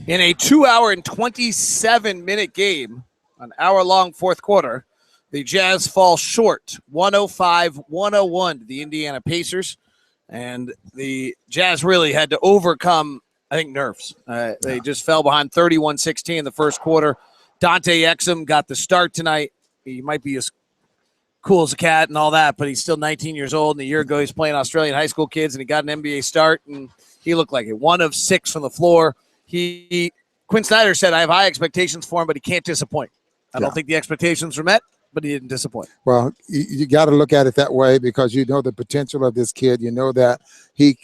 In a 2-hour and 27-minute game, an hour-long fourth quarter, the Jazz fall short, 105-101 to the Indiana Pacers. And the Jazz really had to overcome, I think, nerves. They just fell behind 31-16 in the first quarter. Dante Exum got the start tonight. He might be as cool as a cat and all that, but he's still 19 years old. And a year ago, he's playing Australian high school kids, and he got an NBA start, and he looked like it. 1 of 6 from the floor. Quinn Snyder said, I have high expectations for him, but he can't disappoint. I don't think the expectations were met, but he didn't disappoint. Well, you got to look at it that way because you know the potential of this kid. You know that he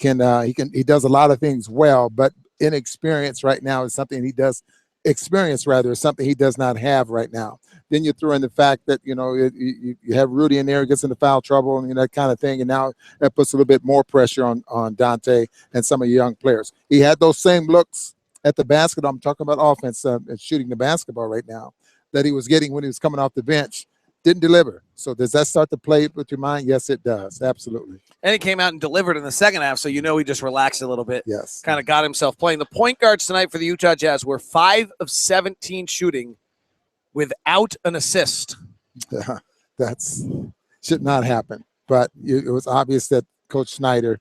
does a lot of things well, but inexperience right now is something he does. Experience rather is something he does not have right now. Then you throw in the fact that you have Rudy in there, gets into foul trouble and that kind of thing, and now that puts a little bit more pressure on Dante and some of the young players. He had those same looks at the basketball. I'm talking about offense and shooting the basketball right now that he was getting when he was coming off the bench. Didn't deliver. So does that start to play with your mind? Yes, it does. Absolutely. And he came out and delivered in the second half, so he just relaxed a little bit. Yes. Kind of got himself playing. The point guards tonight for the Utah Jazz were 5 of 17 shooting without an assist. That's should not happen. But it was obvious that Coach Snyder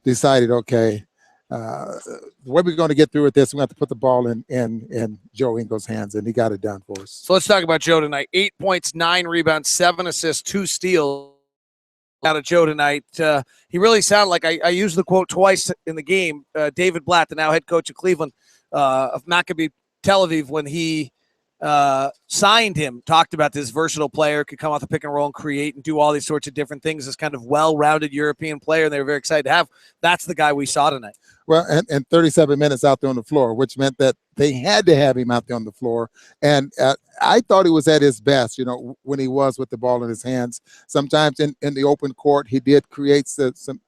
decided, okay, the way we're going to get through with this, we have to put the ball in Joe Ingles' hands, and he got it done for us. So let's talk about Joe tonight. 8 points, 9 rebounds, 7 assists, 2 steals out of Joe tonight. He really sounded like, I used the quote twice in the game, David Blatt, the now head coach of Cleveland, of Maccabi Tel Aviv, when he signed him, talked about this versatile player, could come off the pick and roll and create and do all these sorts of different things, this kind of well-rounded European player, and they were very excited to have. That's the guy we saw tonight. Well, and 37 minutes out there on the floor, which meant that they had to have him out there on the floor. And I thought he was at his best, when he was with the ball in his hands. Sometimes in the open court, he did create some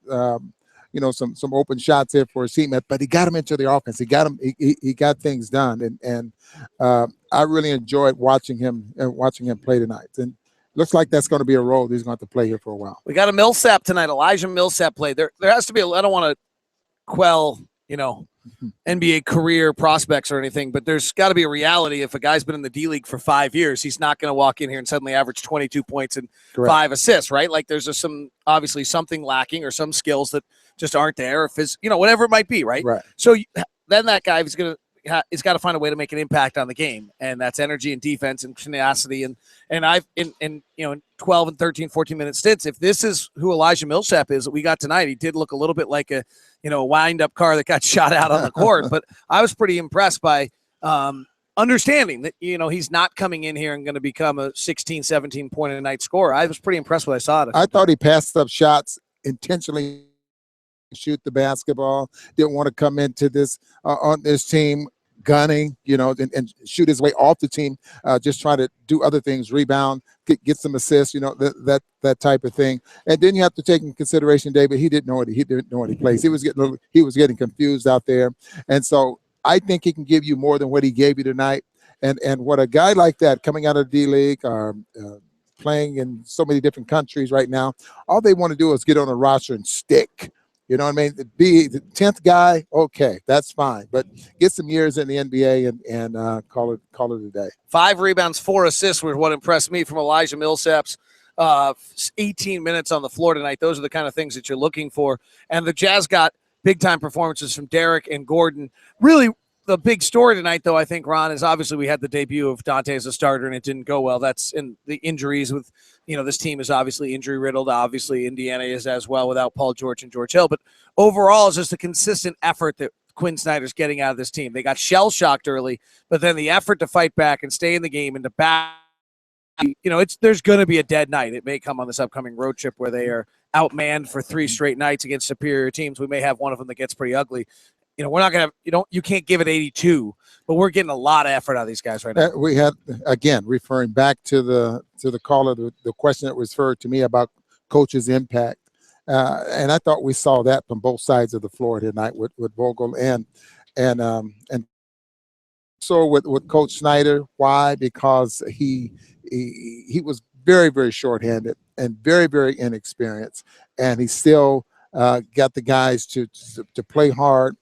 open shots there for his teammate, but he got him into the offense. He got things done, and I really enjoyed watching him play tonight. And looks like that's going to be a role he's going to have to play here for a while. We got a Millsap tonight. Elijah Millsap played. There has to be. I don't want to quell, NBA career prospects or anything, but there's got to be a reality. If a guy's been in the D League for 5 years, he's not going to walk in here and suddenly average 22 points and Correct. 5 assists, right? Like there's obviously something lacking or some skills that just aren't there, or whatever it might be, right? Right. So then that guy is got to find a way to make an impact on the game, and that's energy and defense and tenacity. And I've in 12 and 13, 14-minute stints. If this is who Elijah Millsap is that we got tonight, he did look a little bit like a wind-up car that got shot out on the court. But I was pretty impressed by understanding that he's not coming in here and going to become a 16, 17 point a night scorer. I was pretty impressed with what I saw. I thought he passed up shots intentionally. Shoot the basketball, didn't want to come into this on this team gunning, and shoot his way off the team, just trying to do other things, rebound, get some assists, that type of thing. And then you have to take in consideration, David, he didn't know what he plays. He was getting confused out there. And so I think he can give you more than what he gave you tonight. And what a guy like that coming out of the D-League, playing in so many different countries right now, all they want to do is get on a roster and stick. You know what I mean? Be the 10th guy, okay, that's fine. But get some years in the NBA and call it a day. 5 rebounds, 4 assists were what impressed me from Elijah Millsap's 18 minutes on the floor tonight. Those are the kind of things that you're looking for. And the Jazz got big-time performances from Derek and Gordon. Really, the big story tonight, though, I think, Ron, is obviously we had the debut of Dante as a starter, and it didn't go well. That's in the injuries with, this team is obviously injury-riddled. Obviously, Indiana is as well without Paul George and George Hill. But overall, it's just a consistent effort that Quinn Snyder's getting out of this team. They got shell-shocked early, but then the effort to fight back and stay in the game and to back, there's going to be a dead night. It may come on this upcoming road trip where they are outmanned for 3 straight nights against superior teams. We may have one of them that gets pretty ugly. We're not going to you can't give it 82, but we're getting a lot of effort out of these guys right now. We had, again, referring back to the caller, the question that was referred to me about coach's impact. And I thought we saw that from both sides of the floor tonight with Vogel and so with Coach Snyder. Why? Because he was very, very shorthanded and very, very inexperienced, and he still got the guys to play hard,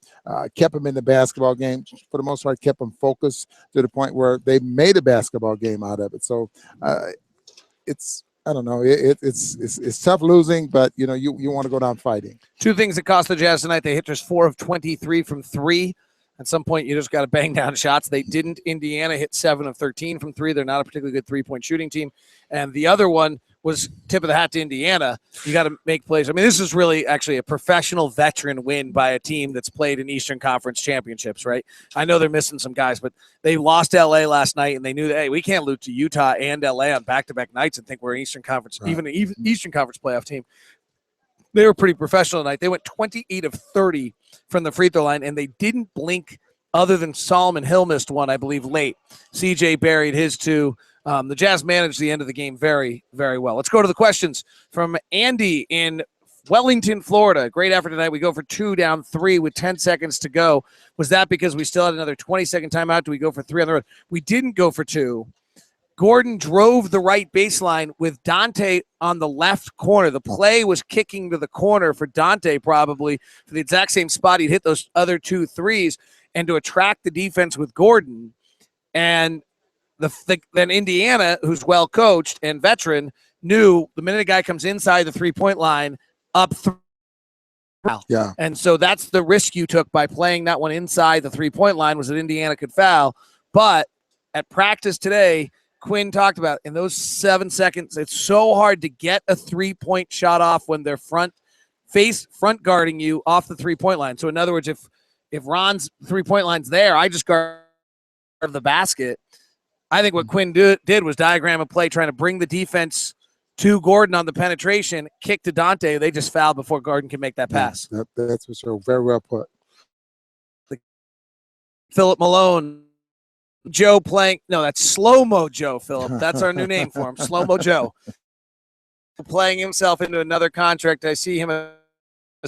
kept them in the basketball game. For the most part, kept them focused to the point where they made a basketball game out of it. So it's, I don't know, it's tough losing, but you want to go down fighting. Two things that cost the Jazz tonight: they hit just 4 of 23 from 3. At some point, you just got to bang down shots. They didn't. Indiana hit 7 of 13 from 3. They're not a particularly good three-point shooting team. And the other one was tip of the hat to Indiana. You got to make plays. I mean, this is really actually a professional veteran win by a team that's played in Eastern Conference championships, right? I know they're missing some guys, but they lost LA last night, and they knew that, hey, we can't lose to Utah and LA on back-to-back nights and think we're an Eastern Conference, right. even an Eastern Conference playoff team. They were pretty professional tonight. They went 28 of 30 from the free throw line, and they didn't blink other than Solomon Hill missed one, I believe, late. CJ buried his 2. The Jazz managed the end of the game very, very well. Let's go to the questions from Andy in Wellington, Florida. Great effort tonight. We go for 2 down 3 with 10 seconds to go. Was that because we still had another 20-second timeout? Do we go for 3 on the road? We didn't go for 2. Gordon drove the right baseline with Dante on the left corner. The play was kicking to the corner for Dante, probably for the exact same spot he'd hit those other 2 threes, and to attract the defense with Gordon. And then Indiana, who's well coached and veteran, knew the minute a guy comes inside the 3-point line, up 3. Yeah. And so that's the risk you took by playing that one inside the 3-point line, was that Indiana could foul. But at practice today, Quinn talked about in those 7 seconds, it's so hard to get a 3-point shot off when they're front guarding you off the 3-point line. So in other words, if Ron's 3-point line's there, I just guard the basket. I think what Quinn did was diagram a play trying to bring the defense to Gordon on the penetration, kick to Dante. They just fouled before Gordon can make that pass. Yeah, that's for sure. Very well put. Philip Malone. Joe playing, no, that's Slow-Mo Joe, Philip. That's our new name for him, Slow-Mo Joe. Playing himself into another contract. I see him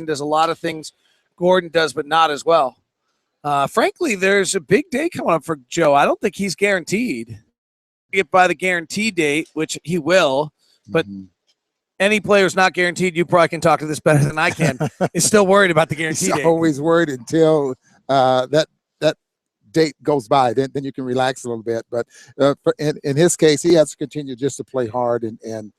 does a lot of things Gordon does, but not as well. Frankly, there's a big day coming up for Joe. I don't think he's guaranteed. Get by the guarantee date, which he will, but any player's not guaranteed, you probably can talk to this better than I can, is still worried about the guarantee date. He's always worried until that date goes by, then you can relax a little bit. But in his case, he has to continue just to play hard and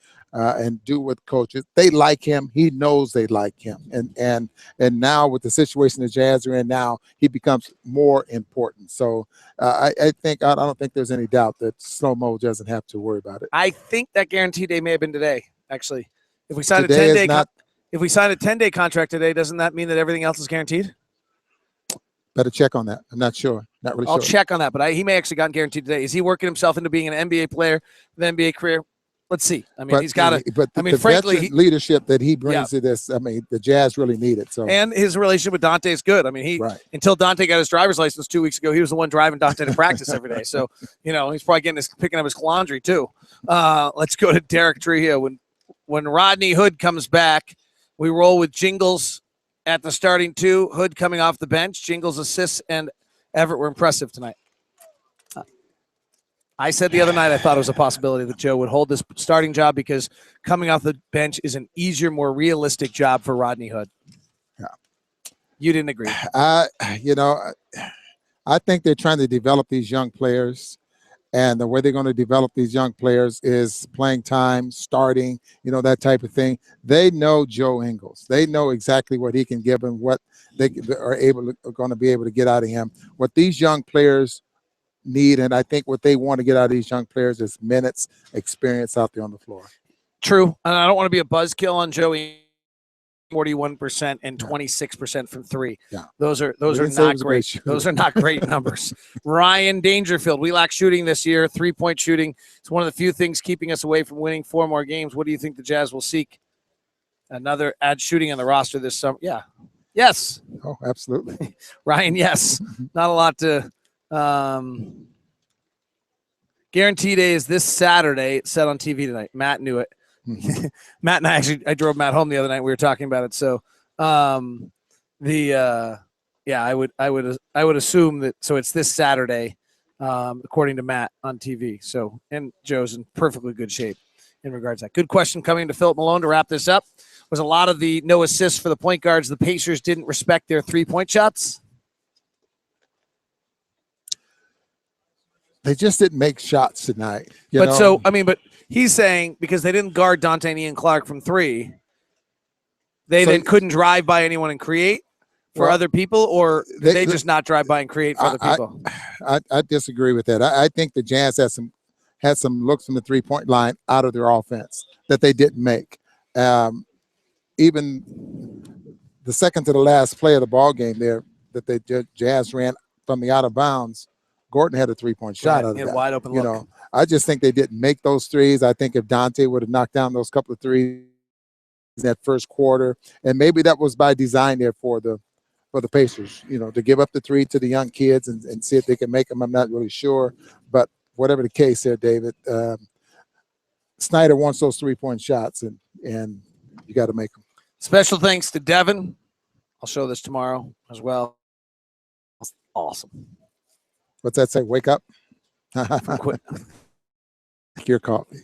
do what coaches, they like him. He knows they like him, and now with the situation the Jazz are in now, he becomes more important. So I don't think there's any doubt that Slow-Mo doesn't have to worry about it. I think that guarantee day may have been today. Actually, if we signed a 10-day if we signed a 10-day contract today, doesn't that mean that everything else is guaranteed? Better check on that. I'm not sure. Not really sure. I'll check on that, but he may actually gotten guaranteed today. Is he working himself into being an NBA player, an NBA career? Let's see. I mean, he's got to. But frankly, leadership that he brings to this, I mean, the Jazz really need it. So, and his relationship with Dante is good. I mean, until Dante got his driver's license 2 weeks ago, he was the one driving Dante to practice every day. So, he's probably picking up his laundry too. Let's go to Derek Trujillo. When Rodney Hood comes back, we roll with Jingles at the starting 2. Hood coming off the bench. Jingles assists and Everett were impressive tonight. I said the other night I thought it was a possibility that Joe would hold this starting job because coming off the bench is an easier, more realistic job for Rodney Hood. Yeah. You didn't agree. I think they're trying to develop these young players, and the way they're going to develop these young players is playing time, starting, that type of thing. They know Joe Ingles. They know exactly what he can give them, what they are going to be able to get out of him. What these young players need, and I think what they want to get out of these young players is minutes, experience out there on the floor. True, and I don't want to be a buzzkill on Joey. 41% and 26% from 3. Yeah, those are not great. Those are not great numbers. Ryan Dangerfield, we lack shooting this year. 3-point shooting. It's one of the few things keeping us away from winning 4 more games. What do you think the Jazz will seek? Add shooting on the roster this summer. Yeah. Yes. Oh, absolutely. Ryan, yes. Not a lot to. Guarantee day is this Saturday. It's set on TV tonight. Matt knew it. Matt and I drove Matt home the other night. We were talking about it. So, I would assume that. So it's this Saturday, according to Matt on TV. So, and Joe's in perfectly good shape. in regards to that. Good question coming to Philip Malone to wrap this up. Was a lot of the no assists for the point guards. The Pacers didn't respect their 3-point shots. They just didn't make shots tonight. But he's saying because they didn't guard Dante and Ian Clark from 3, they then couldn't drive by anyone and create for other people, or did they just not drive by and create for other people? I disagree with that. I think the Jazz had some looks from the 3-point line out of their offense that they didn't make. Even the second to the last play of the ball game there that the Jazz ran from the out of bounds, Gordon had a 3-point shot out of that. Wide open look. I just think they didn't make those threes. I think if Dante would have knocked down those couple of threes in that first quarter, and maybe that was by design there for the Pacers, to give up the 3 to the young kids and see if they can make them. I'm not really sure, but whatever the case there, David, Snyder wants those 3-point shots, and you got to make them. Special thanks to Devin. I'll show this tomorrow as well. Awesome. What's that say? Wake up. Your coffee.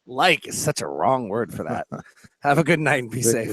Like is such a wrong word for that. Have a good night and be safe.